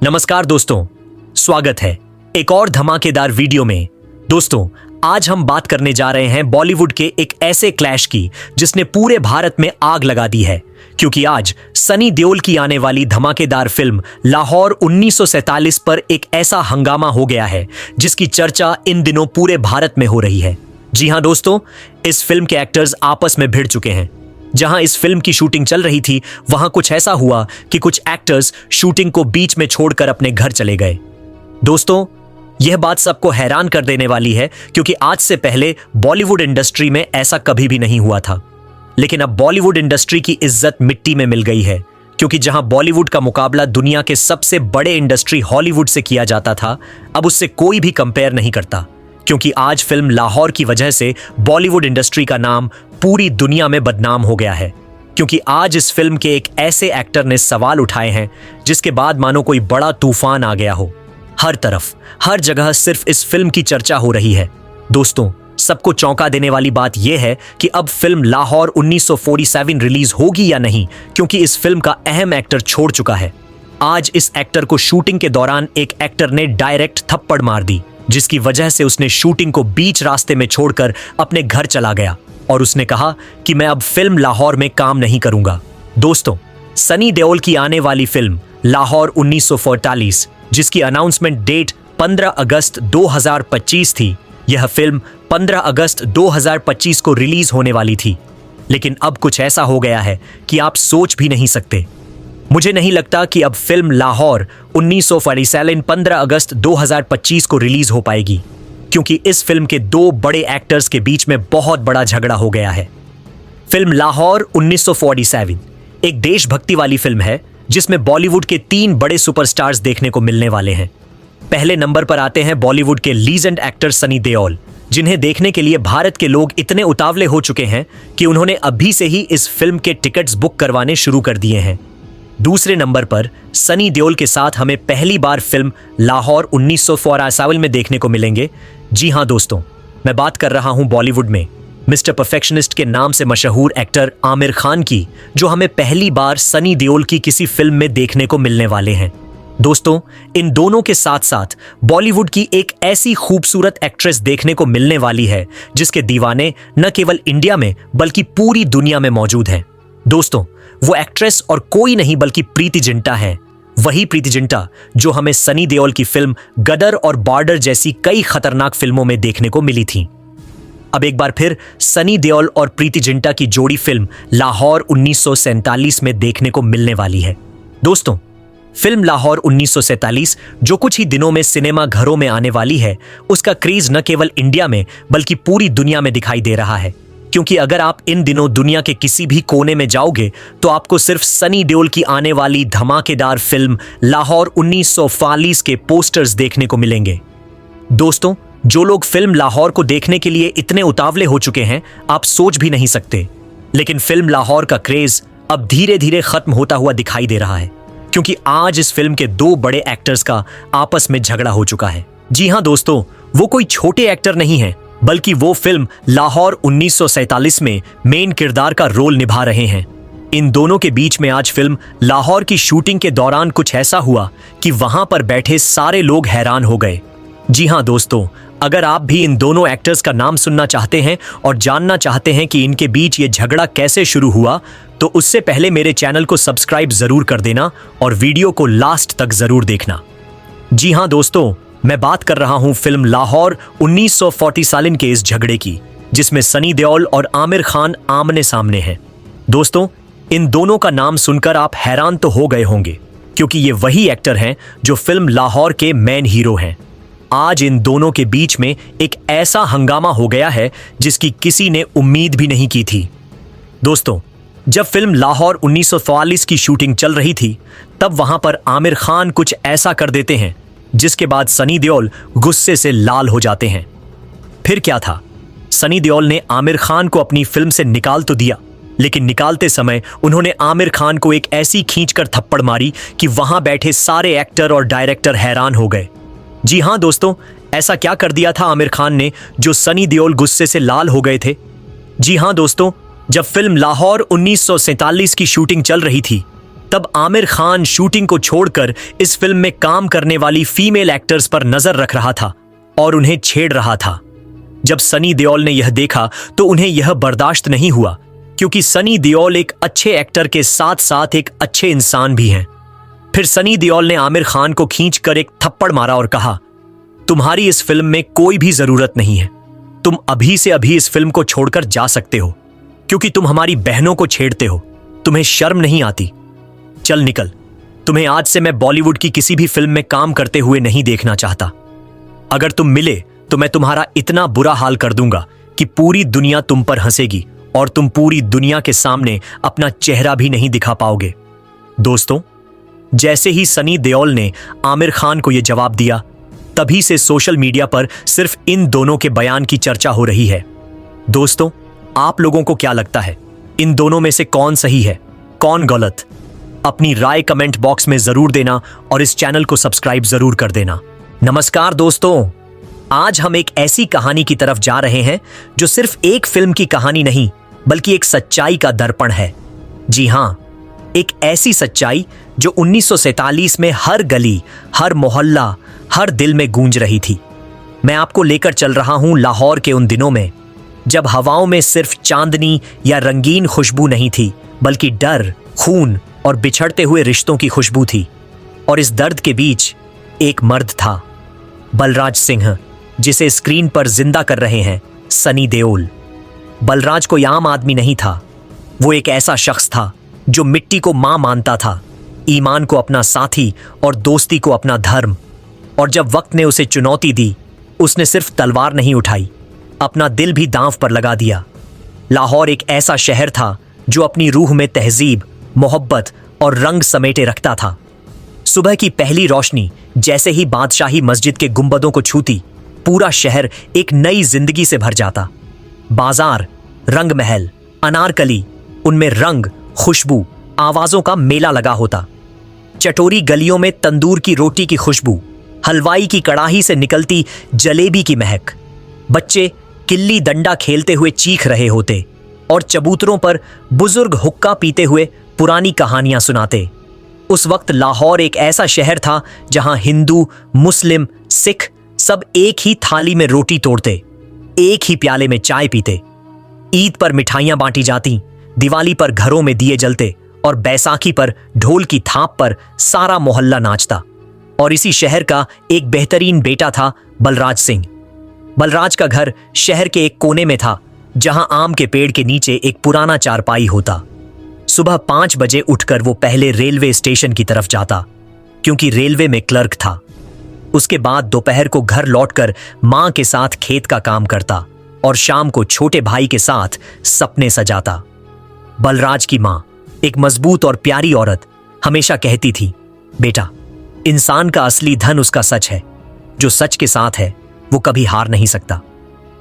नमस्कार दोस्तों, स्वागत है एक और धमाकेदार वीडियो में। दोस्तों, आज हम बात करने जा रहे हैं बॉलीवुड के एक ऐसे क्लैश की जिसने पूरे भारत में आग लगा दी है, क्योंकि आज सनी देओल की आने वाली धमाकेदार फिल्म लाहौर 1947 पर एक ऐसा हंगामा हो गया है जिसकी चर्चा इन दिनों पूरे भारत में हो रही है। जी हां दोस्तों, इस फिल्म के एक्टर्स आपस में भिड़ चुके हैं। जहां इस फिल्म की शूटिंग चल रही थी वहां कुछ ऐसा हुआ कि कुछ एक्टर्स शूटिंग को बीच में छोड़कर अपने घर चले गए। दोस्तों, यह बात सबको हैरान कर देने वाली है, क्योंकि आज से पहले बॉलीवुड इंडस्ट्री में ऐसा कभी भी नहीं हुआ था। लेकिन अब बॉलीवुड इंडस्ट्री की इज्जत मिट्टी में मिल गई है, क्योंकि जहां बॉलीवुड का मुकाबला दुनिया के सबसे बड़े इंडस्ट्री हॉलीवुड से किया जाता था, अब उससे कोई भी कंपेयर नहीं करता। क्योंकि आज फिल्म लाहौर की वजह से बॉलीवुड इंडस्ट्री का नाम पूरी दुनिया में बदनाम हो गया है। क्योंकि आज इस फिल्म के एक ऐसे एक्टर ने सवाल उठाए हैं जिसके बाद मानो कोई बड़ा तूफान आ गया हो। हर तरफ, हर जगह सिर्फ इस फिल्म की चर्चा हो रही है। दोस्तों, सबको चौंका देने वाली बात यह है कि अब फिल्म लाहौर 1947 रिलीज होगी या नहीं, क्योंकि इस फिल्म का अहम एक्टर छोड़ चुका है। आज इस एक्टर को शूटिंग के दौरान एक एक्टर ने डायरेक्ट थप्पड़ मार दी, जिसकी वजह से उसने शूटिंग को बीच रास्ते में छोड़कर अपने घर चला गया और उसने कहा कि मैं अब फिल्म लाहौर में काम नहीं करूंगा। दोस्तों, सनी देओल की आने वाली फिल्म लाहौर 1947, जिसकी अनाउंसमेंट डेट 15 अगस्त 2025 थी, यह फिल्म 15 अगस्त 2025 को रिलीज होने वाली थी। लेकिन अब कुछ ऐसा हो गया है कि आप सोच भी नहीं सकते। मुझे नहीं लगता कि अब फिल्म लाहौर 1947 15 अगस्त 2025 को रिलीज हो पाएगी, क्योंकि इस फिल्म के दो बड़े एक्टर्स के बीच में बहुत बड़ा झगड़ा हो गया है। फिल्म लाहौर 1947 एक देशभक्ति वाली फिल्म है जिसमें बॉलीवुड के 3 बड़े सुपरस्टार्स देखने को मिलने वाले हैं। पहले नंबर पर आते हैं बॉलीवुड के लीजेंड एक्टर सनी देओल, जिन्हें देखने के लिए भारत के लोग इतने उतावले हो चुके हैं कि उन्होंने अभी से ही इस फिल्म के टिकट्स बुक करवाने शुरू कर दिए हैं। दूसरे नंबर पर सनी देओल के साथ हमें पहली बार फिल्म लाहौर 1947 में देखने को मिलेंगे। जी हां दोस्तों, मैं बात कर रहा हूं बॉलीवुड में मिस्टर परफेक्शनिस्ट के नाम से मशहूर एक्टर आमिर खान की, जो हमें पहली बार सनी देओल की किसी फिल्म में देखने को मिलने वाले हैं। दोस्तों, इन दोनों के साथ साथ बॉलीवुड की एक ऐसी खूबसूरत एक्ट्रेस देखने को मिलने वाली है जिसके दीवाने न केवल इंडिया में बल्कि पूरी दुनिया में मौजूद हैं। दोस्तों, वो एक्ट्रेस और कोई नहीं बल्कि प्रीति जिंटा है। वही प्रीति जिंटा जो हमें सनी देओल की फिल्म गदर और बॉर्डर जैसी कई खतरनाक फिल्मों में देखने को मिली थी। अब एक बार फिर सनी देओल और प्रीति जिंटा की जोड़ी फिल्म लाहौर 1947 में देखने को मिलने वाली है। दोस्तों, फिल्म लाहौर 1947 जो कुछ ही दिनों में सिनेमा घरों में आने वाली है, उसका क्रेज न केवल इंडिया में बल्कि पूरी दुनिया में दिखाई दे रहा है। क्योंकि अगर आप इन दिनों दुनिया के किसी भी कोने में जाओगे तो आपको सिर्फ सनी देओल की आने वाली धमाकेदार फिल्म लाहौर 1947 के पोस्टर्स देखने को मिलेंगे। दोस्तों, जो लोग फिल्म लाहौर को देखने के लिए इतने उतावले हो चुके हैं, आप सोच भी नहीं सकते। लेकिन फिल्म लाहौर का क्रेज अब धीरे धीरे खत्म होता हुआ दिखाई दे रहा है, क्योंकि आज इस फिल्म के 2 बड़े एक्टर्स का आपस में झगड़ा हो चुका है। जी हां दोस्तों, वो कोई छोटे एक्टर नहीं है, बल्कि वो फिल्म लाहौर 1947 में मेन किरदार का रोल निभा रहे हैं। इन दोनों के बीच में आज फिल्म लाहौर की शूटिंग के दौरान कुछ ऐसा हुआ कि वहां पर बैठे सारे लोग हैरान हो गए। जी हां दोस्तों, अगर आप भी इन दोनों एक्टर्स का नाम सुनना चाहते हैं और जानना चाहते हैं कि इनके बीच ये झगड़ा कैसे शुरू हुआ, तो उससे पहले मेरे चैनल को सब्सक्राइब जरूर कर देना और वीडियो को लास्ट तक जरूर देखना। जी हां दोस्तों, मैं बात कर रहा हूं फिल्म लाहौर 1947 के इस झगड़े की, जिसमें सनी देओल और आमिर खान आमने सामने हैं। दोस्तों, इन दोनों का नाम सुनकर आप हैरान तो हो गए होंगे, क्योंकि ये वही एक्टर हैं जो फिल्म लाहौर के मेन हीरो हैं। आज इन दोनों के बीच में एक ऐसा हंगामा हो गया है जिसकी किसी ने उम्मीद भी नहीं की थी। दोस्तों, जब फिल्म लाहौर 1947 की शूटिंग चल रही थी, तब वहां पर आमिर खान कुछ ऐसा कर देते हैं जिसके बाद सनी देओल गुस्से से लाल हो जाते हैं। फिर क्या था, सनी देओल ने आमिर खान को अपनी फिल्म से निकाल तो दिया, लेकिन निकालते समय उन्होंने आमिर खान को एक ऐसी खींचकर थप्पड़ मारी कि वहां बैठे सारे एक्टर और डायरेक्टर हैरान हो गए। जी हां दोस्तों, ऐसा क्या कर दिया था आमिर खान ने जो सनी देओल गुस्से से लाल हो गए थे? जी हां दोस्तों, जब फिल्म लाहौर 1947 की शूटिंग चल रही थी, तब आमिर खान शूटिंग को छोड़कर इस फिल्म में काम करने वाली फीमेल एक्टर्स पर नजर रख रहा था और उन्हें छेड़ रहा था। जब सनी देओल ने यह देखा तो उन्हें यह बर्दाश्त नहीं हुआ, क्योंकि सनी देओल एक अच्छे एक्टर के साथ साथ एक अच्छे इंसान भी हैं। फिर सनी देओल ने आमिर खान को खींचकर एक थप्पड़ मारा और कहा, तुम्हारी इस फिल्म में कोई भी जरूरत नहीं है। तुम अभी से अभी इस फिल्म को छोड़कर जा सकते हो, क्योंकि तुम हमारी बहनों को छेड़ते हो। तुम्हें शर्म नहीं आती? चल निकल। तुम्हें आज से मैं बॉलीवुड की किसी भी फिल्म में काम करते हुए नहीं देखना चाहता। अगर तुम मिले तो मैं तुम्हारा इतना बुरा हाल कर दूंगा कि पूरी दुनिया तुम पर हंसेगी और तुम पूरी दुनिया के सामने अपना चेहरा भी नहीं दिखा पाओगे। दोस्तों, जैसे ही सनी देओल ने आमिर खान को यह जवाब दिया, तभी से सोशल मीडिया पर सिर्फ इन दोनों के बयान की चर्चा हो रही है। दोस्तों, आप लोगों को क्या लगता है, इन दोनों में से कौन सही है, कौन गलत? अपनी राय कमेंट बॉक्स में जरूर देना और इस चैनल को सब्सक्राइब जरूर कर देना। नमस्कार दोस्तों, आज हम एक ऐसी कहानी की तरफ जा रहे हैं जो सिर्फ एक फिल्म की कहानी नहीं, बल्कि एक सच्चाई का दर्पण है। जी हां, एक ऐसी सच्चाई जो 1947 में हर गली, हर मोहल्ला, हर दिल में गूंज रही थी। मैं आपको लेकर चल रहा हूं लाहौर के उन दिनों में, जब हवाओं में सिर्फ चांदनी या रंगीन खुशबू नहीं थी, बल्कि डर, खून और बिछड़ते हुए रिश्तों की खुशबू थी। और इस दर्द के बीच एक मर्द था, बलराज सिंह, जिसे स्क्रीन पर जिंदा कर रहे हैं सनी देओल। बलराज कोई आम आदमी नहीं था। वो एक ऐसा शख्स था जो मिट्टी को मां मानता था, ईमान को अपना साथी और दोस्ती को अपना धर्म। और जब वक्त ने उसे चुनौती दी, उसने सिर्फ तलवार नहीं उठाई, अपना दिल भी दांव पर लगा दिया। लाहौर एक ऐसा शहर था जो अपनी रूह में तहजीब, मोहब्बत और रंग समेटे रखता था। सुबह की पहली रोशनी जैसे ही बादशाही मस्जिद के गुंबदों को छूती, पूरा शहर एक नई जिंदगी से भर जाता। बाजार, रंग महल, अनारकली, उनमें रंग, खुशबू, आवाजों का मेला लगा होता। चटोरी गलियों में तंदूर की रोटी की खुशबू, हलवाई की कड़ाही से निकलती जलेबी की महक। बच्चे किल्ली डंडा खेलते हुए चीख रहे होते और चबूतरों पर बुजुर्ग हुक्का पीते हुए पुरानी कहानियां सुनाते। उस वक्त लाहौर एक ऐसा शहर था जहां हिंदू, मुस्लिम, सिख सब एक ही थाली में रोटी तोड़ते, एक ही प्याले में चाय पीते। ईद पर मिठाइयां बांटी जाती, दिवाली पर घरों में दिए जलते और बैसाखी पर ढोल की थाप पर सारा मोहल्ला नाचता। और इसी शहर का एक बेहतरीन बेटा था बलराज सिंह। बलराज का घर शहर के एक कोने में था, जहां आम के पेड़ के नीचे एक पुराना चारपाई होता। सुबह 5 बजे उठकर वो पहले रेलवे स्टेशन की तरफ जाता, क्योंकि रेलवे में क्लर्क था। उसके बाद दोपहर को घर लौटकर मां के साथ खेत का काम करता और शाम को छोटे भाई के साथ सपने सजाता। बलराज की मां, एक मजबूत और प्यारी औरत, हमेशा कहती थी, बेटा, इंसान का असली धन उसका सच है। जो सच के साथ है वो कभी हार नहीं सकता।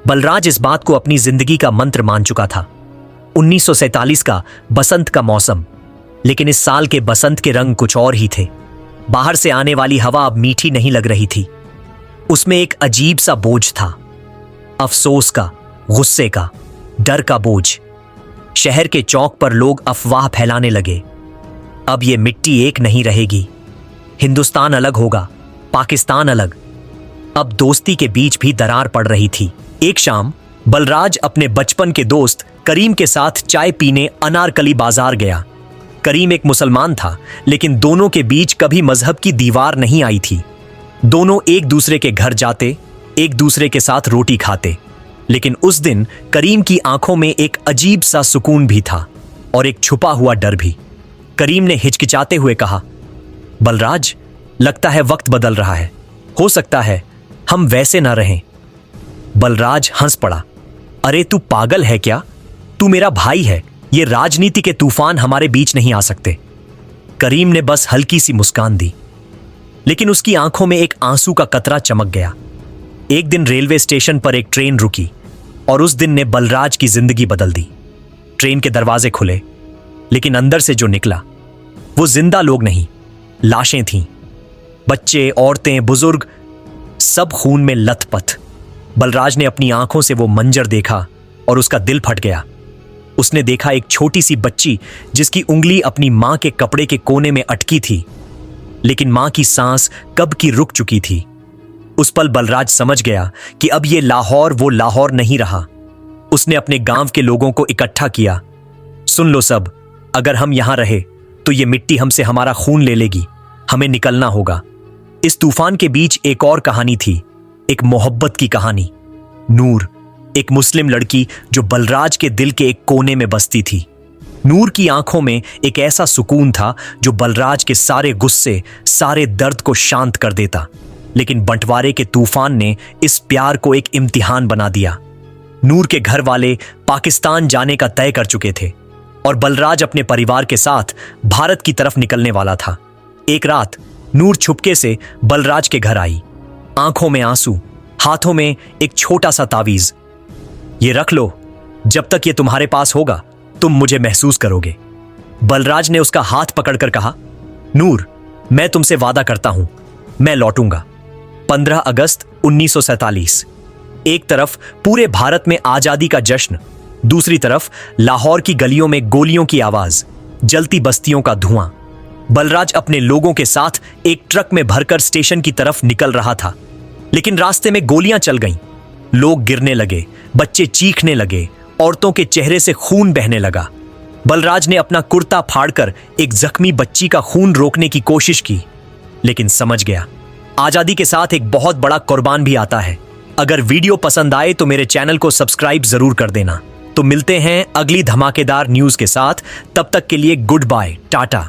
बलराज इस बात को अपनी जिंदगी का मंत्र मान चुका था। 1947 का बसंत का मौसम, लेकिन इस साल के बसंत के रंग कुछ और ही थे। बाहर से आने वाली हवा अब मीठी नहीं लग रही थी। उसमें एक अजीब सा बोझ था, अफसोस का, गुस्से का, डर का बोझ। शहर के चौक पर लोग अफवाह फैलाने लगे, अब ये मिट्टी एक नहीं रहेगी, हिंदुस्तान अलग होगा, पाकिस्तान अलग। अब दोस्ती के बीच भी दरार पड़ रही थी। एक शाम बलराज अपने बचपन के दोस्त करीम के साथ चाय पीने अनारकली बाजार गया। करीम एक मुसलमान था, लेकिन दोनों के बीच कभी मजहब की दीवार नहीं आई थी। दोनों एक दूसरे के घर जाते, एक दूसरे के साथ रोटी खाते। लेकिन उस दिन करीम की आंखों में एक अजीब सा सुकून भी था और एक छुपा हुआ डर भी। करीम ने हिचकिचाते हुए कहा, बलराज, लगता है वक्त बदल रहा है, हो सकता है हम वैसे ना रहें। बलराज हंस पड़ा, अरे तू पागल है क्या? तू मेरा भाई है, ये राजनीति के तूफान हमारे बीच नहीं आ सकते। करीम ने बस हल्की सी मुस्कान दी, लेकिन उसकी आंखों में एक आंसू का कतरा चमक गया। एक दिन रेलवे स्टेशन पर एक ट्रेन रुकी और उस दिन ने बलराज की जिंदगी बदल दी। ट्रेन के दरवाजे खुले, लेकिन अंदर से जो निकला वो जिंदा लोग नहीं, लाशें थीं। बच्चे, औरतें, बुजुर्ग, सब खून में लथपथ। बलराज ने अपनी आंखों से वो मंजर देखा और उसका दिल फट गया। उसने देखा एक छोटी सी बच्ची जिसकी उंगली अपनी मां के कपड़े के कोने में अटकी थी, लेकिन मां की सांस कब की रुक चुकी थी। उस पल बलराज समझ गया कि अब ये लाहौर वो लाहौर नहीं रहा। उसने अपने गांव के लोगों को इकट्ठा किया। सुन लो सब, अगर हम यहां रहे तो ये मिट्टी हमसे हमारा खून ले लेगी, हमें निकलना होगा। इस तूफान के बीच एक और कहानी थी, एक मोहब्बत की कहानी। नूर, एक मुस्लिम लड़की जो बलराज के दिल के एक कोने में बसती थी। नूर की आंखों में एक ऐसा सुकून था जो बलराज के सारे गुस्से, सारे दर्द को शांत कर देता। लेकिन बंटवारे के तूफान ने इस प्यार को एक इम्तिहान बना दिया। नूर के घर वाले पाकिस्तान जाने का तय कर चुके थे और बलराज अपने परिवार के साथ भारत की तरफ निकलने वाला था। एक रात नूर छुपके से बलराज के घर आई, आंखों में आंसू, हाथों में एक छोटा सा तावीज। ये रख लो, जब तक ये तुम्हारे पास होगा तुम मुझे महसूस करोगे। बलराज ने उसका हाथ पकड़कर कहा, नूर, मैं तुमसे वादा करता हूं, मैं लौटूंगा। 15 अगस्त 1947। एक तरफ पूरे भारत में आजादी का जश्न, दूसरी तरफ लाहौर की गलियों में गोलियों की आवाज, जलती बस्तियों का धुआं। बलराज अपने लोगों के साथ एक ट्रक में भरकर स्टेशन की तरफ निकल रहा था, लेकिन रास्ते में गोलियां चल गईं। लोग गिरने लगे, बच्चे चीखने लगे, औरतों के चेहरे से खून बहने लगा। बलराज ने अपना कुर्ता फाड़कर एक जख्मी बच्ची का खून रोकने की कोशिश की, लेकिन समझ गया आजादी के साथ एक बहुत बड़ा कुर्बान भी आता है। अगर वीडियो पसंद आए तो मेरे चैनल को सब्सक्राइब जरूर कर देना। तो मिलते हैं अगली धमाकेदार न्यूज के साथ, तब तक के लिए गुड बाय, टाटा।